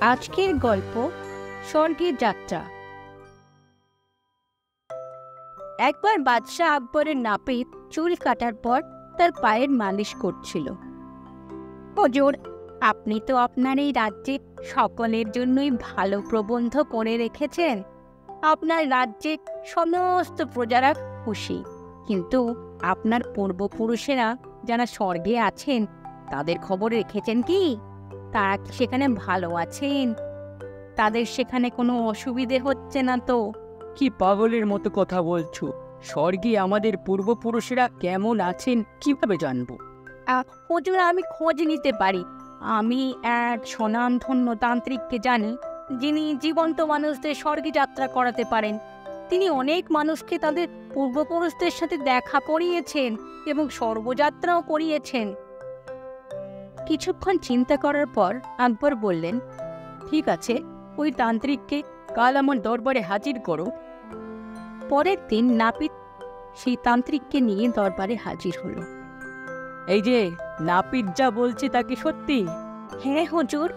আজকের গল্প স্বর্গের যাত্রা। একবার বাদশাহ আকবরের নাপিত চুল কাটার পর তার পায়ের মালিশ করছিল। হুজুর, আপনি তো আপনার এই রাজ্যে সকলের জন্যই ভালো প্রবন্ধ করে রেখেছেন। আপনার রাজ্যে সমস্ত প্রজারা খুশি, কিন্তু আপনার পূর্বপুরুষেরা যারা স্বর্গে আছেন তাদের খবর রেখেছেন কি? তারা কি সেখানে ভালো আছেন? তাদের সেখানে কোনো অসুবিধে হচ্ছে না তো? কি পাগলের মতো কথা বলছো? স্বর্গে আমাদের পূর্বপুরুষেরা কেমন আছেন কিভাবে জানবো? হুজুর, আমি খোঁজ নিতে পারি। আমি এক স্বনামধন্য তান্ত্রিককে জানি, যিনি জীবন্ত মানুষদের স্বর্গে যাত্রা করাতে পারেন। তিনি অনেক মানুষকে তাদের পূর্বপুরুষদের সাথে দেখা করিয়েছেন এবং স্বর্গযাত্রাও করিয়েছেন। কিছুক্ষণ চিন্তা করার পর আকবর বললেন, ঠিক আছে, ওই তান্ত্রিককে কাল আমার দরবারে হাজির করো। পরের দিন নাপিত সেই তান্ত্রিককে নিয়ে দরবারে হাজির হলো। এই যে নাপিত যা বলছে তা কি সত্যি? হ্যাঁ হুজুর,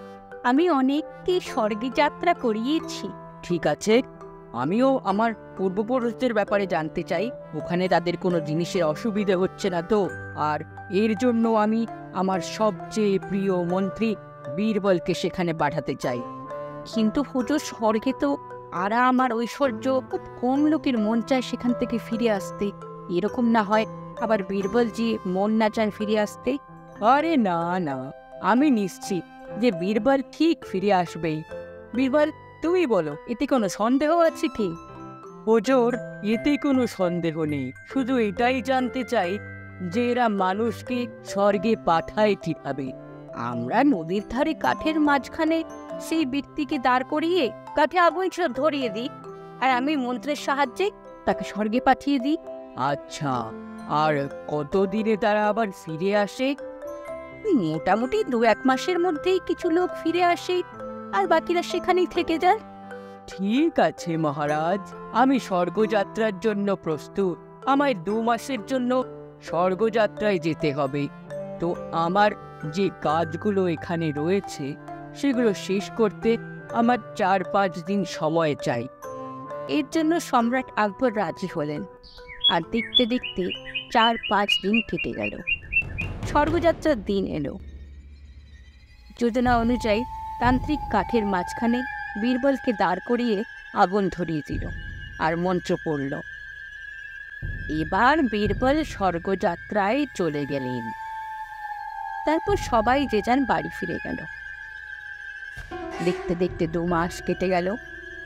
আমি অনেককে স্বর্গে যাত্রা করিয়েছি। ঠিক আছে, আমিও আমার পূর্বপুরুষদের ব্যাপারে জানতে চাই। ওখানে তাদের কোনো জিনিসের অসুবিধে হচ্ছে না তো? আর এর জন্য আমি আমার সবচেয়ে প্রিয় মন্ত্রী বীরবলকে সেখানে পাঠাতে চাই। কিন্তু হুজুর, স্বর্গে তো আরাম আর ঐশ্বর্য, খুব কম লোকের মন চায় সেখান থেকে ফিরে আসতে। এরকম না হয় আবার বীরবলজি মন না চান ফিরে আসতে? আরে না না, আমি নিশ্চিত যে বীরবল ঠিক ফিরে আসবেই। বীরবল, তুমি বলো, এতে কোনো সন্দেহ আছে কি? হুজুর, এতে কোনো সন্দেহ নেই। শুধু এটাই জানতে চাই যে এরা মানুষকে স্বর্গে পাঠায় কিভাবে। আমরা নদীর ধারে কাঠের মাঝখানে সেই ব্যক্তিকে দাঁড় করিয়ে কাঠে আগুন ধরিয়ে দিই, আর আমি মন্ত্রের সাহায্যে তাকে স্বর্গে পাঠিয়ে দিই। আচ্ছা, আর কতদিনে তারা আবার ফিরে আসে? মোটামুটি 2-1 মাসের মধ্যেই কিছু লোক ফিরে আসে, আর বাকিরা সেখানেই থেকে যায়। ঠিক আছে মহারাজ, আমি স্বর্গযাত্রার জন্য প্রস্তুত। আমায় 2 মাসের জন্য স্বর্গযাত্রায় যেতে হবে। তো আমার যে কাজগুলো এখানে রয়েছে সেগুলো শেষ করতে আমার 4-5 দিন সময় চাই। এর জন্য সম্রাট আকবর রাজি হলেন, আর দেখতে দেখতে 4-5 দিন কেটে গেল। স্বর্গযাত্রার দিন এলো। যোজনা অনুযায়ী তান্ত্রিক কাঠের মাঝখানে বীরবলকে দাঁড় করিয়ে আগুন ধরিয়ে দিল আর মন্ত্র পড়ল। এবার বীরবল স্বর্গযাত্রায় চলে গেলেন। তারপর সবাই যে যান বাড়ি ফিরে গেল। দেখতে দেখতে 2 মাস কেটে গেল,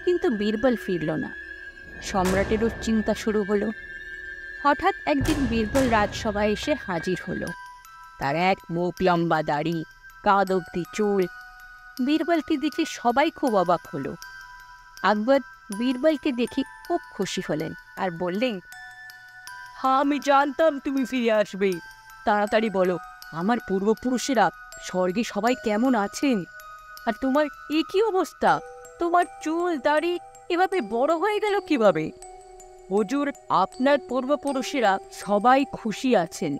কিন্তু বীরবল ফিরল না। সম্রাটেরও চিন্তা শুরু হলো। হঠাৎ একদিন বীরবল রাজসভায় এসে হাজির হলো। তার এক মুখ লম্বা দাড়ি, কাঁধ অবধি চুল। বীরবলকে দেখে সবাই খুব অবাক হলো। আকবর বীরবলকে দেখে খুব খুশি হলেন আর বললেন, হ্যাঁ, আমি জানতাম তুমি ফিরে আসবে। তাড়াতাড়ি বলো, আমার পূর্বপুরুষেরা স্বর্গে সবাই কেমন আছেন? আর তোমার এ কি অবস্থা? তোমার চুল দাড়ি এভাবে বড় হয়ে গেল কিভাবে? হুজুর, আপনার পূর্বপুরুষেরা সবাই খুশি আছেন,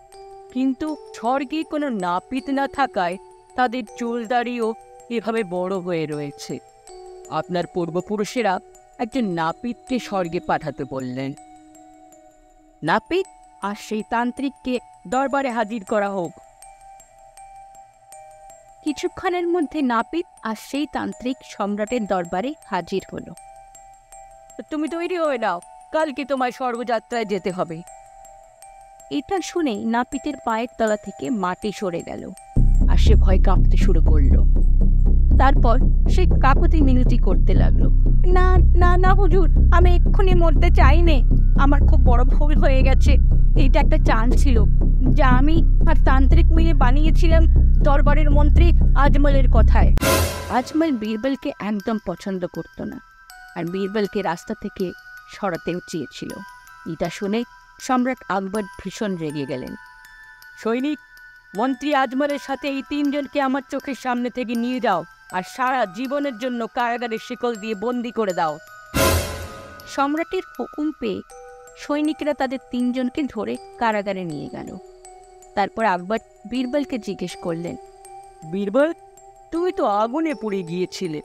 কিন্তু স্বর্গে কোনো নাপিত না থাকায় তাদের চুল দাড়িও এভাবে বড় হয়ে রয়েছে। আপনার পূর্বপুরুষেরা একজন নাপিতকে স্বর্গে পাঠাতে বললেন। নাপিত আর সেই তান্ত্রিককে দরবারে হাজির করা হোক। কিছুক্ষণের মধ্যে নাপিত আর সেই তান্ত্রিক সম্রাটের দরবারে হাজির হলো। তুমি তৈরি হয়ে নাও, কালকে তোমায় স্বর্গযাত্রায় যেতে হবে। এটা শুনেই নাপিতের পায়ের তলা থেকে মাটি সরে গেল, আর সে ভয় কাঁপতে শুরু করলো। তারপর সে কাকুতি মিনতি করতে লাগলো, না না না হুজুর, আমি এক্ষুনি মরতে চাই নে। আমার খুব বড় ভুল হয়ে গেছে। এইটা একটা চাঁদ ছিল যা আমি আর তান্ত্রিক মিলে বানিয়েছিলাম দরবারের মন্ত্রী আজমলের কথায়। আজমল বীরবলকে একদম পছন্দ করতো না, আর বীরবলকে রাস্তা থেকে সরাতেও চেয়েছিল। এটা শুনে সম্রাট আকবর ভীষণ রেগে গেলেন। সৈনিক, মন্ত্রী আজমলের সাথে এই 3 জনকে আমার চোখের সামনে থেকে নিয়ে যাও, আর সারা জীবনের জন্য কারাগারে শিকল দিয়ে বন্দি করে দাও। সম্রাটের হুকুম পেয়ে সৈনিকরা তাদের 3 জনকে ধরে কারাগারে নিয়ে গেল। তারপর আকবর বীরবলকে জিজ্ঞেস করলেন, বীরবল, তুমি তো আগুনে পুড়ে গিয়েছিলে,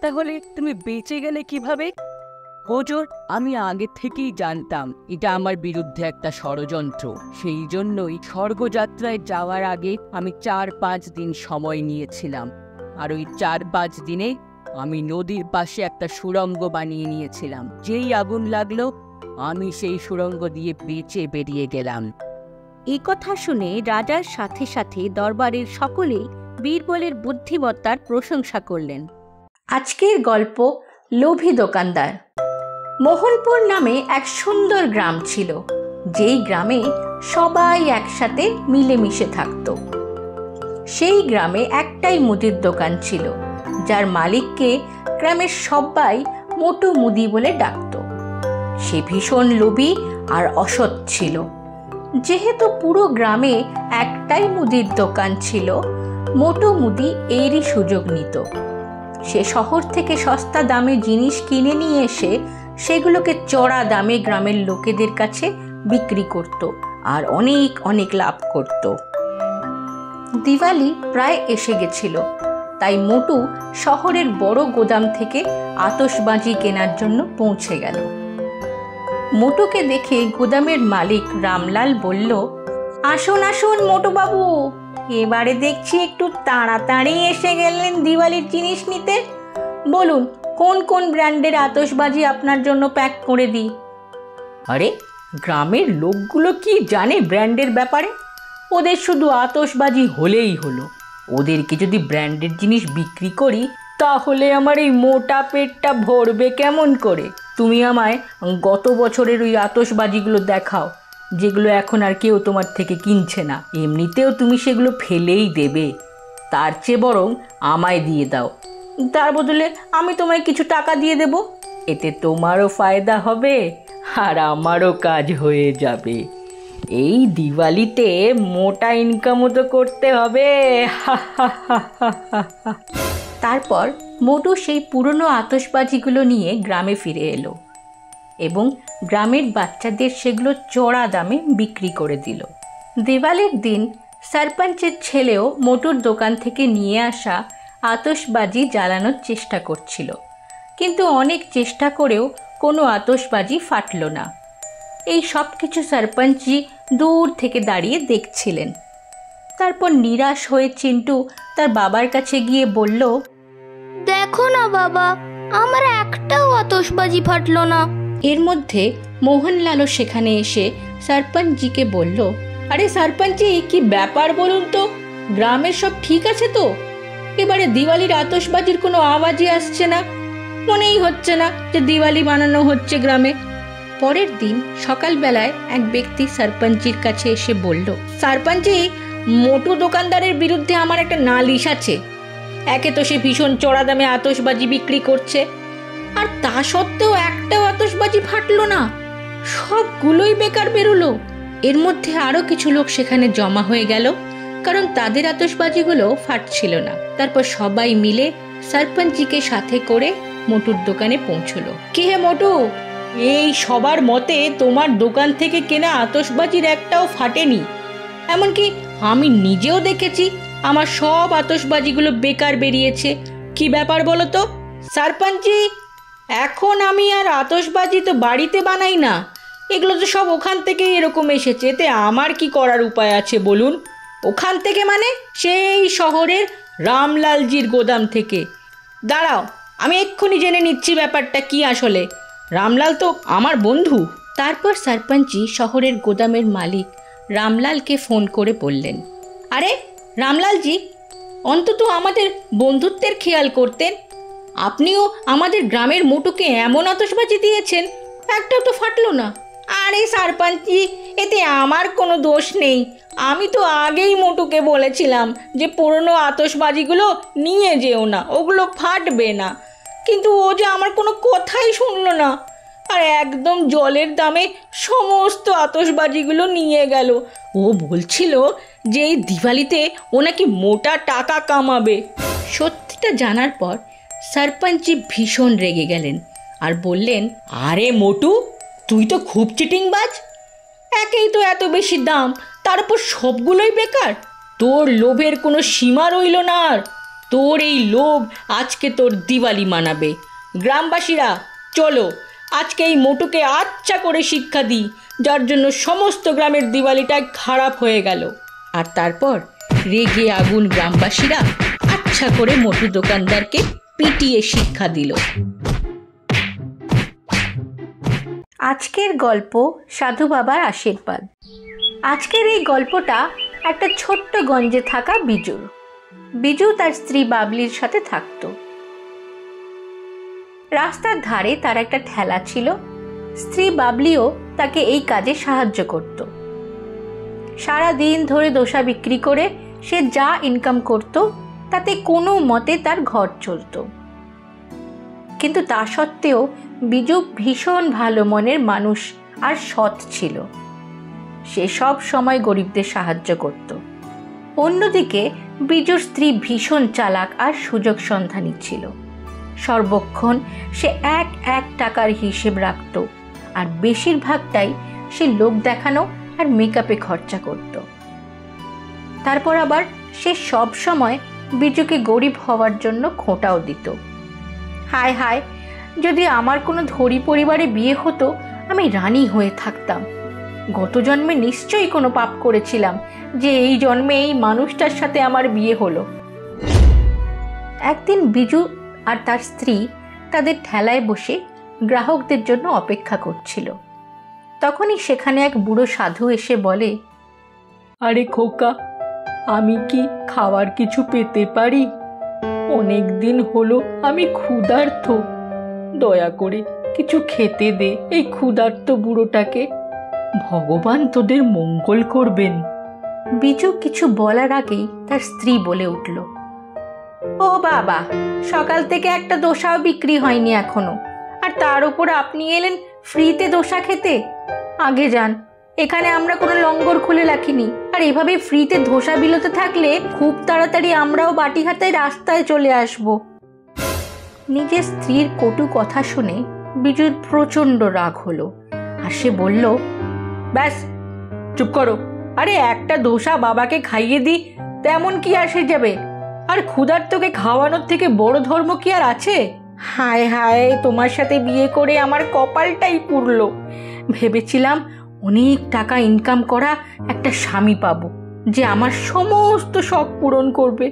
তাহলে তুমি বেঁচে গেলে কিভাবে? হুজুর, আমি আগে থেকেই জানতাম এটা আমার বিরুদ্ধে একটা ষড়যন্ত্র। সেই জন্যই স্বর্গযাত্রায় যাওয়ার আগে আমি 4-5 দিন সময় নিয়েছিলাম। আর ওই 4-5 দিনে আমি নদীর পাশে একটা সুড়ঙ্গ বানিয়ে নিয়েছিলাম। যেই আগুন লাগলো, আমি সেই সুড়ঙ্গ দিয়ে বেঁচে বেরিয়ে গেলাম। এই কথা শুনে রাজার সাথে সাথে দরবারের সকলেই বীরবলের বুদ্ধিমত্তার প্রশংসা করলেন। আজকের গল্প লোভী দোকানদার। মোহনপুর নামে এক সুন্দর গ্রাম ছিল, যেই গ্রামে সবাই একসাথে মিলেমিশে থাকত। সেই গ্রামে একটাই মুদির দোকান ছিল, যার মালিককে গ্রামের সবাই মোটু মুদি বলে ডাকত। সে ভীষণ লোভী আর অসৎ ছিল। যেহেতু পুরো গ্রামে একটাই মুদির দোকান ছিল, মোটু মুদি এরই সুযোগ নিত। সে শহর থেকে সস্তা দামে জিনিস কিনে নিয়ে এসে সেগুলোকে চড়া দামে গ্রামের লোকেদের কাছে বিক্রি করত আর অনেক অনেক লাভ করত। দিওয়ালি প্রায় এসে গেছিল, তাই মোটু শহরের বড় গোদাম থেকে আতশবাজি কেনার জন্য পৌঁছে গেল। মোটুকে দেখে গোদামের মালিক রামলাল বলল, আসুন আসুন মোটু বাবু, এবারে দেখছি একটু তাড়াতাড়ি এসে গেলেন দিওয়ালির জিনিস নিতে। বলুন কোন কোন ব্র্যান্ডের আতশবাজি আপনার জন্য প্যাক করে দিই। আরে, গ্রামের লোকগুলো কি জানে ব্র্যান্ডের ব্যাপারে? ওদের শুধু আতশবাজি হলেই হলো। ওদেরকে যদি ব্র্যান্ডের জিনিস বিক্রি করি, তাহলে আমার এই মোটা পেটটা ভরবে কেমন করে? তুমি আমায় গত বছরের ওই আতশবাজিগুলো দেখাও, যেগুলো এখন আর কেউ তোমার থেকে কিনছে না। এমনিতেও তুমি সেগুলো ফেলেই দেবে, তার চেয়ে বরং আমায় দিয়ে দাও। তার বদলে আমি তোমায় কিছু টাকা দিয়ে দেব। এতে তোমারও ফায়দা হবে আর আমারও কাজ হয়ে যাবে। এই দিওয়ালিতে মোটা ইনকামও তো করতে হবে। তারপর মোটু সেই পুরনো আতশবাজিগুলো নিয়ে গ্রামে ফিরে এলো এবং গ্রামের বাচ্চাদের সেগুলো চড়া দামে বিক্রি করে দিল। দিওয়ালির দিন সরপঞ্চের ছেলেও মোটুর দোকান থেকে নিয়ে আসা আতশবাজি জ্বালানোর চেষ্টা করছিল, কিন্তু অনেক চেষ্টা করেও কোনো আতশবাজি ফাটল না। এই সব কিছু সরপঞ্চজি দূর থেকে দাঁড়িয়ে দেখছিলেন। তারপর নিরাশ হয়ে চিন্টু তার বাবার কাছে গিয়ে বলল, দেখো না বাবা, আমার একটাও আতশবাজি ফাটলো না। এর মধ্যে মোহনলালও সেখানে এসে সরপঞ্চজিকে বলল, আরে সরপঞ্চজি, কি ব্যাপার বলুন তো? গ্রামের সব ঠিক আছে তো? এবারে দিওয়ালির আতশবাজির কোনো আওয়াজই আসছে না, মনেই হচ্ছে না যে দিওয়ালি বানানো হচ্ছে গ্রামে। পরের দিন সকালবেলায় এক ব্যক্তি সরপঞ্চজির কাছে এসে বলল, সরপঞ্চজি, মোটু দোকানদারের বিরুদ্ধে আমার একটা নালিশ আছে। একে তো সে ভীষণ চড়া দামে আতশবাজি বিক্রি করছে, আর তা সত্ত্বেও একটাও আতশবাজি ফাটলো না, সবগুলোই বেকার বেরোলো। এর মধ্যে আরও কিছু লোক সেখানে জমা হয়ে গেল, কারণ তাদের আতশবাজিগুলো ফাটছিল না। তারপর সবাই মিলে সরপঞ্চজিকে সাথে করে মোটুর দোকানে পৌঁছলো। কি হে মোটু, এই সবার মতে তোমার দোকান থেকে কেনা আতশবাজির একটাও ফাটেনি। এমনকি আমি নিজেও দেখেছি আমার সব আতশবাজিগুলো বেকার বেরিয়েছে। কি ব্যাপার বলো তো? সরপঞ্চজি, এখন আমি আর আতশবাজি তো বাড়িতে বানাই না, এগুলো তো সব ওখান থেকেই এরকম এসেছে। এতে আমার কি করার উপায় আছে বলুন? ওখান থেকে মানে সেই শহরের রামলালজির গোদাম থেকে। দাঁড়াও, আমি এক্ষুনি জেনে নিচ্ছি ব্যাপারটা কি আসলে। রামলাল তো আমার বন্ধু। তারপর সরপঞ্চজি শহরের গোদামের মালিক রামলালকে ফোন করে বললেন, আরে রামলালজি, অন্তত আমাদের বন্ধুত্বের খেয়াল করতেন। আপনিও আমাদের গ্রামের মোটুকে এমন আতশবাজি দিয়েছেন, একটাও তো ফাটলো না। আরে সরপঞ্চজি, এতে আমার কোনো দোষ নেই। আমি তো আগেই মোটুকে বলেছিলাম যে পুরনো আতশবাজিগুলো নিয়ে যেও না, ওগুলো ফাটবে না। কিন্তু ও যে আমার কোনো কথাই শুনলো না, আর একদম জলের দামে সমস্ত আতশবাজিগুলো নিয়ে গেল। ও বলছিল যে এই দিওয়ালিতে ও নাকি মোটা টাকা কামাবে। সত্যিটা জানার পর সরপঞ্চজি ভীষণ রেগে গেলেন আর বললেন, আরে মোটু, তুই তো খুব চিটিংবাজ। একেই তো এত বেশি দাম, তার উপর সবগুলোই বেকার। তোর লোভের কোনো সীমা রইল না আর। তোর এই লোভ আজকে তোর দিওয়ালি মানাবে। গ্রামবাসীরা চলো, আজকে এই মোটুকে আচ্ছা করে শিক্ষা দিই, যার জন্য সমস্ত গ্রামের দিওয়ালিটা খারাপ হয়ে গেল। আর তারপর রেগে আগুন গ্রামবাসীরা আচ্ছা করে মোটু দোকানদারকে পিটিয়ে শিক্ষা দিল। আজকের গল্প সাধু বাবার আশীর্বাদ। আজকের এই গল্পটা একটা ছোট্ট গঞ্জে থাকা বিজুর। বিজু তার স্ত্রী বাবলির সাথে থাকতো। রাস্তার ধারে তার একটা ঠেলা ছিল। স্ত্রী বাবলিও তাকে এই কাজে সাহায্য করত। সারা দিন ধরে দোসা বিক্রি করে সে যা ইনকাম করত তাতে কোনো মতে তার ঘর চলত। কিন্তু তা সত্ত্বেও বিজু ভীষণ ভালো মনের মানুষ আর সৎ ছিল। সে সব সময় গরিবদের সাহায্য করত। অন্যদিকে বিজুর স্ত্রী ভীষণ চালাক আর সুযোগ সন্ধানী ছিল। সর্বক্ষণ সে এক এক টাকার হিসেব রাখত, আর বেশিরভাগটাই সে লোক দেখানো আর মেকআপে খরচা করত। তারপর আবার সে সব সময় বিজুকে গরিব হওয়ার জন্য খোঁটাও দিত। হায় হায়, যদি আমার কোনো ধনী পরিবারে বিয়ে হতো, আমি রানী হয়ে থাকতাম। গত জন্মে নিশ্চয়ই কোনো পাপ করেছিলাম যে এই জন্মে এই মানুষটার সাথে আমার বিয়ে হলো। একদিন বিজু আর তার স্ত্রী তাদের ঠেলায় বসে গ্রাহকদের জন্য অপেক্ষা করছিল। তখনই সেখানে এক বুড়ো সাধু এসে বলে, আরে খোকা, আমি কি খাওয়ার কিছু পেতে পারি? অনেক দিন হলো আমি ক্ষুধার্ত। দয়া করে কিছু খেতে দে এই ক্ষুধার্ত বুড়োটাকে। ভগবান তোদের মঙ্গল করবেন। বিজু কিছু বলার আগেই তার স্ত্রী বলে উঠল, ও বাবা, সকাল থেকে একটা দোসাও বিক্রি হয়নি এখনো, আর তার উপর আপনি এলেন ফ্রিতে দোসা খেতে? আগে যান, এখানে আমরা কোনো লঙ্গর খুলে রাখিনি, আর এভাবে ফ্রিতে ধোসা বিলোতে থাকলে খুব তাড়াতাড়ি আমরাও বাটি হাতে রাস্তায় চলে আসব। নিজের স্ত্রীর কটু কথা শুনে বিজুর প্রচণ্ড রাগ হলো, আর সে বলল, ব্যাস, চুপ করো। আরে একটা দোসা বাবাকে খাইয়ে দিই, তেমন কি আসে যাবে? আর ক্ষুধার্তকে খাওয়ানোর থেকে বড় ধর্ম কি আর আছে? হায় হায়, তোমার সাথে বিয়ে করে আমার কপালটাই পুড়লো। ভেবেছিলাম অনেক টাকা ইনকাম করা একটা স্বামী পাবো, যে আমার সমস্ত শখ পূরণ করবে।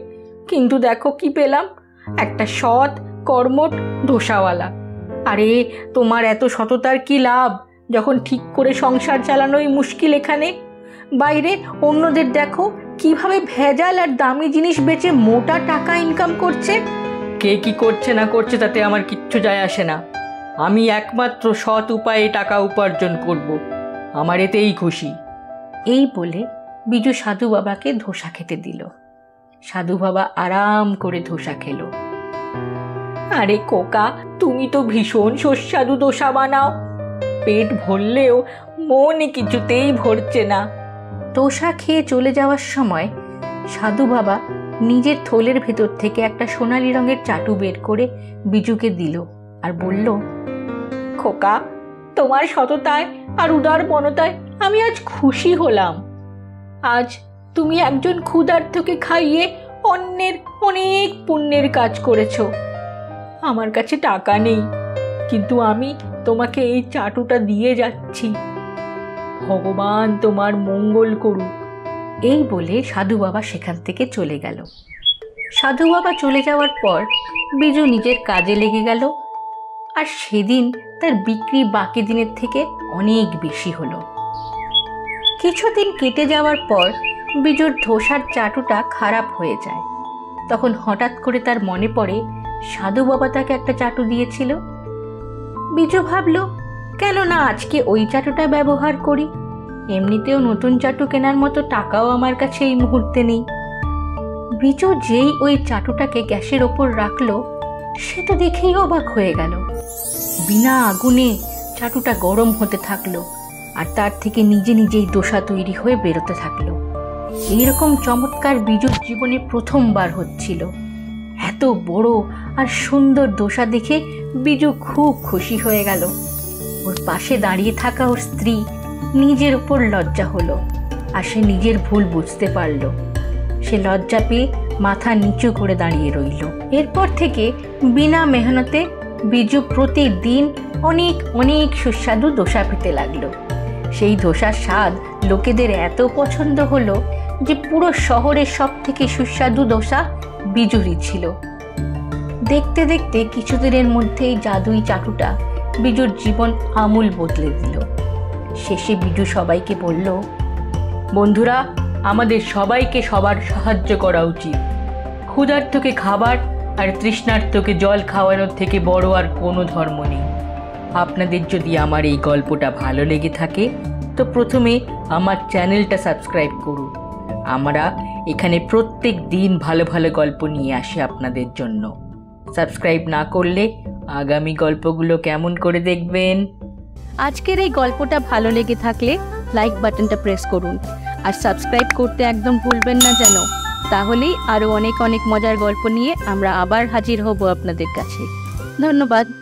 কিন্তু দেখো কি পেলাম, একটা সৎ কর্মঠ দোসাওয়ালা। আরে তোমার এত সততার কি লাভ, যখন ঠিক করে সংসার চালানোই মুশকিল এখানে। বাইরে অন্যদের দেখো কিভাবে ভেজাল আর দামি জিনিস বেচে মোটা টাকা ইনকাম করছে। কে কি করছে না করছে তাতে আমার কিচ্ছু যায় আসে না। আমি একমাত্র সৎ উপায়ে টাকা উপার্জন করব, আমার এতেই খুশি। এই বলে বিজু সাধু বাবাকে ধোসা খেতে দিল। সাধু বাবা আরাম করে ধোসা খেলো। আরে কোকা, তুমি তো ভীষণ সুস্বাদু দোসা বানাও। পেট ভরলেও মনে কিছুতেই ভরছে না। দোসা খেয়ে চলে যাওয়ার সময় সাধু বাবা নিজের থলের ভেতর থেকে একটা সোনালি রঙের চাটু বের করে বিজুকে দিল, আর বলল, খোকা, তোমার সততায় আর উদার মনতায় আমি আজ খুশি হলাম। আজ তুমি একজন ক্ষুধার্তকে খাইয়ে অন্যের অনেক পুণ্যের কাজ করেছো। আমার কাছে টাকা নেই, কিন্তু আমি তোমাকে এই চাটুটা দিয়ে যাচ্ছি। ভগবান তোমার মঙ্গল করুক। এই বলে সাধু বাবা সেখান থেকে চলে গেল। সাধু বাবা চলে যাওয়ার পর বিজু নিজের কাজে লেগে গেল, আর সেদিন তার বিক্রি বাকি দিনের থেকে অনেক বেশি হলো। কিছুদিন কেটে যাওয়ার পর বিজুর ধোসার চাটুটা খারাপ হয়ে যায়। তখন হঠাৎ করে তার মনে পড়ে সাধু বাবা তাকে একটা চাটু দিয়েছিল। বিজু ভাবল, কেন না আজকে ওই চাটুটা ব্যবহার করি। এমনিতেও নতুন চাটু কেনার মতো টাকাও আমার কাছে এই মুহূর্তে নেই। বিজু যেই ওই চাটুটাকে গ্যাসের ওপর রাখলো, সে তো দেখেই অবাক হয়ে গেল। বিনা আগুনে চাটুটা গরম হতে থাকলো, আর তার থেকে নিজে নিজেই দোসা তৈরি হয়ে বেরোতে থাকলো। এইরকম চমৎকার বিজুর জীবনে প্রথমবার হচ্ছিল। এত বড় আর সুন্দর দোসা দেখে বিজু খুব খুশি হয়ে গেল। ওর পাশে দাঁড়িয়ে থাকা ওর স্ত্রী নিজের উপর লজ্জা হলো আর সে নিজের ভুল বুঝতে পারল। সে লজ্জা পেয়ে মাথা নিচু করে দাঁড়িয়ে রইল। এরপর থেকে বিনা মেহনতে বিজু প্রতিদিন অনেক অনেক সুস্বাদু দোসা পেতে লাগলো। সেই ধোসার স্বাদ লোকেদের এত পছন্দ হলো যে পুরো শহরের সব থেকে সুস্বাদু দোসা বিজুরই ছিল। দেখতে দেখতে কিছুদিনের মধ্যেই জাদুই চাটুটা বিজুর জীবন আমূল বদলে দিল। শেষে বিজু সবাইকে বলল, বন্ধুরা, আমাদের সবাইকে সবার সাহায্য করা উচিত। ক্ষুধার্তকে খাবার আর তৃষ্ণার্তকে জল খাওয়ানোর থেকে বড় আর কোনো ধর্ম নেই। আপনাদের যদি আমার এই গল্পটা ভালো লেগে থাকে তো প্রথমে আমার চ্যানেলটা সাবস্ক্রাইব করুন। আমরা এখানে প্রত্যেক দিন ভালো ভালো গল্প নিয়ে আসি আপনাদের জন্য। সাবস্ক্রাইব না করলে আগামী গল্পগুলো কেমন করে দেখবেন? আজকের এই গল্পটা ভালো লেগে থাকলে লাইক বাটনটা প্রেস করুন আর সাবস্ক্রাইব করতে একদম ভুলবেন না যেন। তাহলেই আরও অনেক অনেক মজার গল্প নিয়ে আমরা আবার হাজির হব আপনাদের কাছে। ধন্যবাদ।